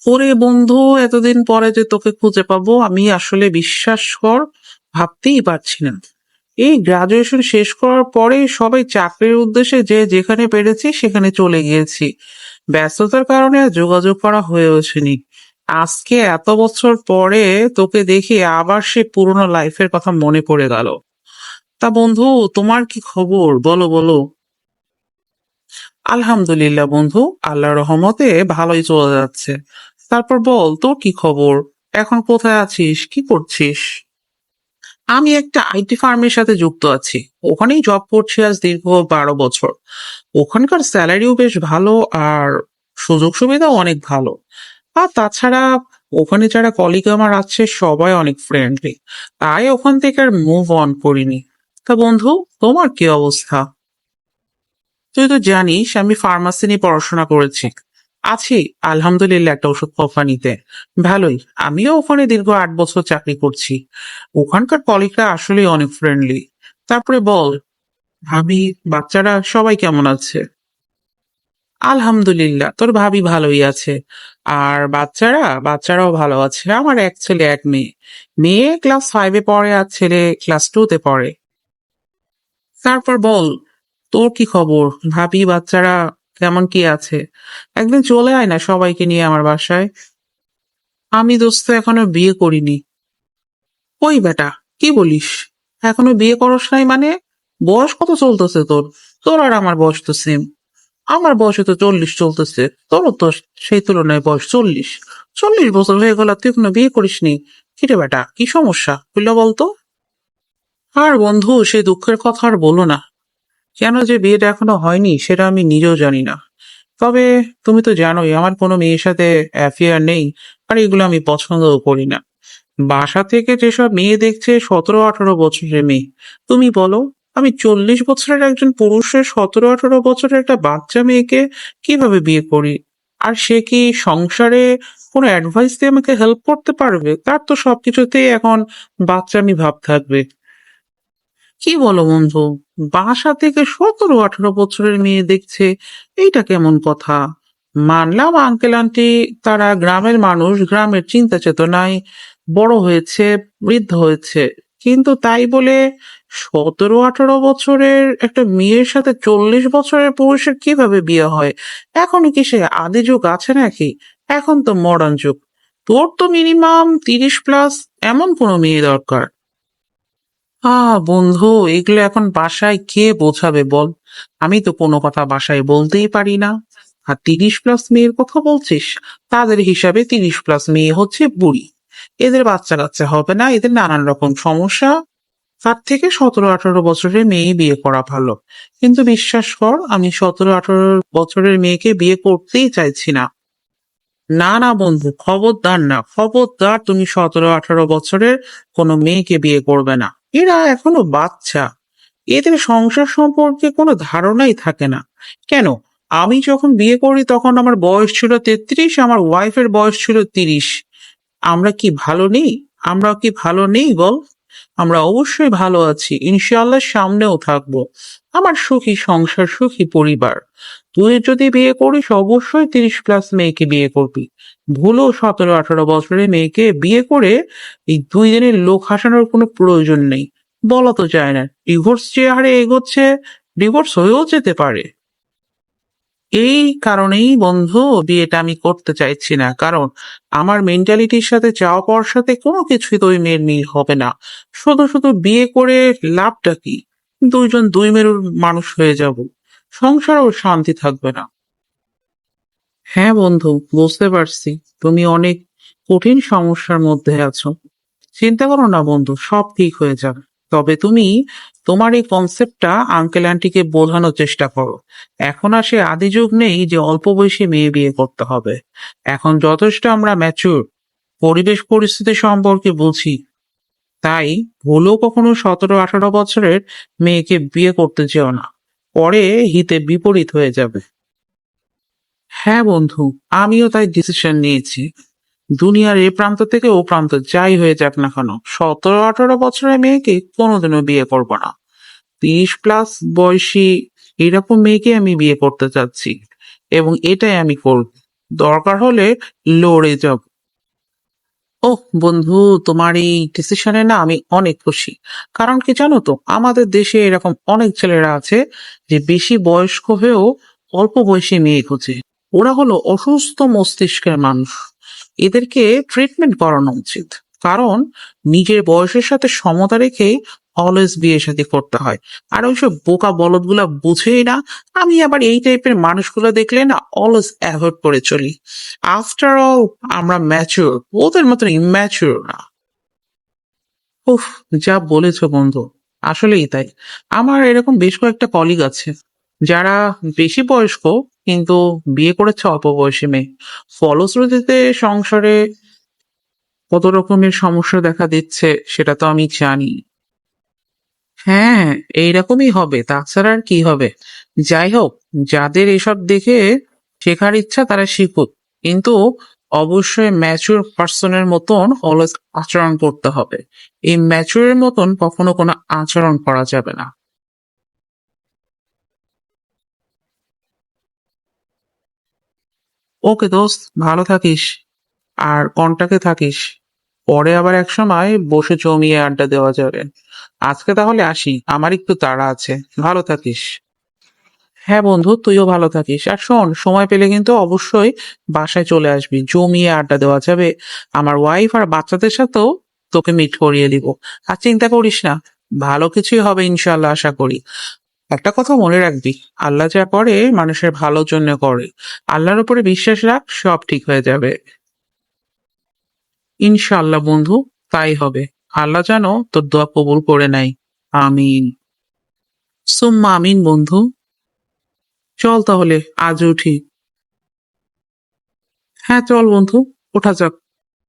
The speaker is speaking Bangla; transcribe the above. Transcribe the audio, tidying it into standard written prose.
ওরে বন্ধু, এতদিন পরে যে তোকে খুঁজে পাবো আমি আসলে বিশ্বাস কর, ভাবতেই পারছি না। এই গ্রাজুয়েশন শেষ করার পরে সবাই চাকরির উদ্দেশ্যে যে যেখানে পেরেছি সেখানে চলে গিয়েছি। ব্যস্ততার কারণে আর যোগাযোগ করা হয়ে ওঠেনি। আজকে এত বছর পরে তোকে দেখে আবার সে পুরোনো লাইফের কথা মনে পড়ে গেল। তা বন্ধু, তোমার কি খবর, বলো বলো। আলহামদুলিল্লাহ বন্ধু, আল্লাহর রহমতে ভালোই চলে যাচ্ছে। তারপর বল, তোর কি খবর? এখন কোথায় আছিস, কি করছিস? আমি একটা আইটি ফার্মের সাথে যুক্ত আছি। ওখানেই জব করছি আজ দীর্ঘ 12 বছর। ওখানকার স্যালারিও বেশ ভালো, আর সুযোগ সুবিধাও অনেক ভালো। আর তাছাড়া ওখানে যারা কলিগ আমার আছে সবাই অনেক ফ্রেন্ডলি। তাই ওখান থেকে আর মুভ অন করিনি। তা বন্ধু, তোমার কি অবস্থা? তুই তো জানিস আমি ফার্মাসি নিয়ে পড়াশোনা করেছি। আছি আলহামদুলিল্লাহ একটা ওষুধ কোম্পানিতে। ভালোই। আমিও ওখানে দীর্ঘ 8 বছর চাকরি করছি। ওখানকার কলিগরা আসলে অনেক ফ্রেন্ডলি। তারপরে বল, ভাবি, বাচ্চারা সবাই কেমন আছে? আলহামদুলিল্লাহ, তোর ভাবি ভালোই আছে। আর বাচ্চারাও ভালো আছে। আমার এক ছেলে এক মেয়ে। মেয়ে ক্লাস 5-এ পড়ে আর ছেলে ক্লাস 2-তে পড়ে। তারপর বল, তোর কি খবর? ভাবি, বাচ্চারা কেমন কি আছে? একদিন চলে আয় না সবাইকে নিয়ে আমার বাসায়। আমি দোস্ত এখনো বিয়ে করিনি। ওই বেটা, কি বলিস? এখনো বিয়ে করস নাই মানে? বয়স কত চলতেছে তোর? তোর আর আমার বয়স তো সেম। আমার বয়সে তো 40 চলতেছে। তোরও তো সেই তুলনায় বয়স 40। 40 বছর হয়ে গেল, তুই এখনো বিয়ে করিসনি? কিরে বেটা, কি সমস্যা বুঝলো বলতো? আর বন্ধু, সেই দুঃখের কথা আর বলো না। কেন যে বিয়েটা এখনো হয়নি সেটা আমি নিজেও জানি না। তবে তুমি তো জানোই আমার কোনো মেয়ের সাথে অ্যাফেয়ার নেই। আর এগুলো আমি পছন্দও করি না। বাসা থেকে যেসব মেয়ে দেখছে 17-18 বছরের মেয়ে, তুমি বলো, আমি 40 বছরের একজন পুরুষের 17-18 বছরের একটা বাচ্চা মেয়েকে কিভাবে বিয়ে করি? আর সে কি সংসারে কোনো অ্যাডভাইস দিয়ে আমাকে হেল্প করতে পারবে? তার তো সবকিছুতেই এখন বাচ্চামি ভাব থাকবে। কি বলো বন্ধু, বাসা থেকে 17-18 বছরের মেয়ে দেখছে, এইটা কেমন কথা? মানলাম আঙ্কেল আন্টি, তারা গ্রামের মানুষ, গ্রামের চিন্তা চেতনায় বড় হয়েছে, বৃদ্ধ হয়েছে। কিন্তু তাই বলে 17-18 বছরের একটা মেয়ের সাথে 40 বছরের পুরুষের কিভাবে বিয়ে হয়? এখন কি সে আদি যুগ আছে নাকি? এখন তো মডার্ন যুগ। তোর তো মিনিমাম 30 প্লাস এমন কোনো মেয়ে দরকার। বন্ধু, এগুলো এখন বাসায় কে বোঝাবে বল? আমি তো কোনো কথা বাসায় বলতেই পারি না। আর 30 প্লাস মেয়ের কথা বলছিস? তাদের হিসাবে 30 প্লাস মেয়ে হচ্ছে বুড়ি। এদের বাচ্চা কাচ্চা হবে না, এদের নানান রকম সমস্যা। তার থেকে 17-18 বছরের মেয়ে বিয়ে করা ভালো। কিন্তু বিশ্বাস কর, আমি 17-18 বছরের মেয়েকে বিয়ে করতেই চাইছি না। না না বন্ধু, খবরদার না, খবরদার, তুমি 17-18 বছরের কোনো মেয়েকে বিয়ে করবে না। এরা এখনো বাচ্চা। এদের সংসার সম্পর্কে কোনো ধারণাই থাকে না। কেন, আমি যখন বিয়ে করি তখন আমার বয়স ছিল 33, আমার ওয়াইফের বয়স ছিল 30। আমরা কি ভালো নেই? আমরা কি ভালো নেই বল? আমরা অবশ্যই ভালো আছি, ইনশাআল্লাহ সামনেও থাকবো। আমার সুখী সংসার, সুখী পরিবার। তুই যদি বিয়ে করিস অবশ্যই 30 প্লাস মেয়েকে বিয়ে করবি। ভুলেও 17-18 বছরের মেয়েকে বিয়ে করে এই 2 দিনের লোক হাসানোর কোনো প্রয়োজন নেই। বলা তো যায় না, ডিভোর্স যে হারে এগোচ্ছে, ডিভোর্স হয়েও যেতে পারে। এই কারণেই বন্ধু বিয়েটা আমি করতে চাইছি না, কারণ আমার মেন্টালিটির সাথে চাওয়া পাওয়ার সাথে কোনো কিছুই তো ওই মেয়ের মিল হবে না। শুধু শুধু বিয়ে করে লাভটা কি? দুইজন দুই মেরুর মানুষ হয়ে যাব, সংসারেও শান্তি থাকবে না। হ্যাঁ বন্ধু, বুঝতে পারছি তুমি অনেক কঠিন সমস্যার মধ্যে আছো। চিন্তা করো না বন্ধু, সব ঠিক হয়ে যাবে। তবে তুমি তোমার এই কনসেপ্টটা আঙ্কেল আন্টিকে বোঝানোর চেষ্টা করো। এখন আর সে আদি যুগ নেই যে অল্প বয়সী মেয়ে বিয়ে করতে হবে। এখন যথেষ্ট আমরা ম্যাচুর, পরিবেশ পরিস্থিতি সম্পর্কে বুঝি। তাই ভুলেও কখনো 17-18 বছরের মেয়েকে বিয়ে করতে যেও না। পরে হিতে বিপরীত হয়ে যাবে। হ্যাঁ বন্ধু, আমিও তাই ডিসিশন নিয়েছি। দুনিয়ার এ প্রান্ত থেকে ও প্রান্ত যাই হয়ে যাক না কেন, 17-18 বছরের মেয়েকে কোনোদিনও বিয়ে করব না। 30 প্লাস বয়সী এরকম মেয়েকে আমি বিয়ে করতে চাচ্ছি, এবং এটাই আমি করব। দরকার হলে লড়ে যাব। ওহ বন্ধু, তোমার এই ডিসিশনে না আমি অনেক খুশি। কারণ কি জানো তো, আমাদের দেশে এরকম অনেক ছেলেরা আছে যে বেশি বয়স্ক হয়েও অল্প বয়সী মেয়ে খোঁজে। ওরা হলো অসুস্থ মস্তিষ্কের মানুষ। এদেরকে ট্রিটমেন্ট করানো উচিত। কারণ নিজের বয়সের সাথে সমতা রেখেই অলওয়েজ বিয়ে শাদী করতে হয়। আর ওইসব বোকা বলদগুলা বুঝেই না। আমি আবার এই টাইপের মানুষগুলো দেখলে না অলওয়েজ অ্যাভয়েড করে চলি। আফটার অল আমরা ম্যাচিওর, ওদের মতন ইম্যাচিওর না। উফ, যা বলেছো বন্ধু, আসলেই তাই। আমার এরকম বেশ কয়েকটা কলিগ আছে যারা বেশি বয়স্ক কিন্তু বিয়ে করেছে অল্প বয়সী মেয়ে। ফলশ্রুতিতে সংসারে কত রকমের সমস্যা দেখা দিচ্ছে সেটা তো আমি জানি। হ্যাঁ, এইরকমই হবে, তাছাড়া আর কি হবে। যাই হোক, যাদের এসব দেখে শেখার ইচ্ছা তারা শিখুক, কিন্তু অবশ্যই ম্যাচিউর পার্সনের মতন অলওয়েজ আচরণ করতে হবে। এই ম্যাচিউরের মতন কখনো কোনো আচরণ করা যাবে না। ওকে দোস্ত, ভালো থাকিস আর কন্টাক্টে থাকিস। পরে আবার এক সময় বসে জমিয়ে আড্ডা দেওয়া যাবে। আজকে তাহলে আসি, আমার একটু তাড়া আছে। ভালো থাকিস। হ্যাঁ বন্ধু, তুইও ভালো থাকিস। আর শোন, সময় পেলে কিন্তু অবশ্যই বাসায় চলে আসবি, জমিয়ে আড্ডা দেওয়া যাবে। আমার ওয়াইফ আর বাচ্চাদের সাথেও তোকে মিট করিয়ে দিব। আর চিন্তা করিস না, ভালো কিছুই হবে ইনশাল্লাহ, আশা করি। একটা কথা মনে রাখবি, আল্লাহ যা করে মানুষের ভালোর জন্য করে। আল্লাহর উপরে বিশ্বাস রাখ, সব ঠিক হয়ে যাবে। ইনশাআল্লাহ বন্ধু, তাই হবে। আল্লাহ যেন তোর দোয়া কবুল করে নেয়। আমিন। সুম্মা আমিন বন্ধু। চল তাহলে আজ উঠি। হ্যাঁ চল বন্ধু, ওঠা যাক।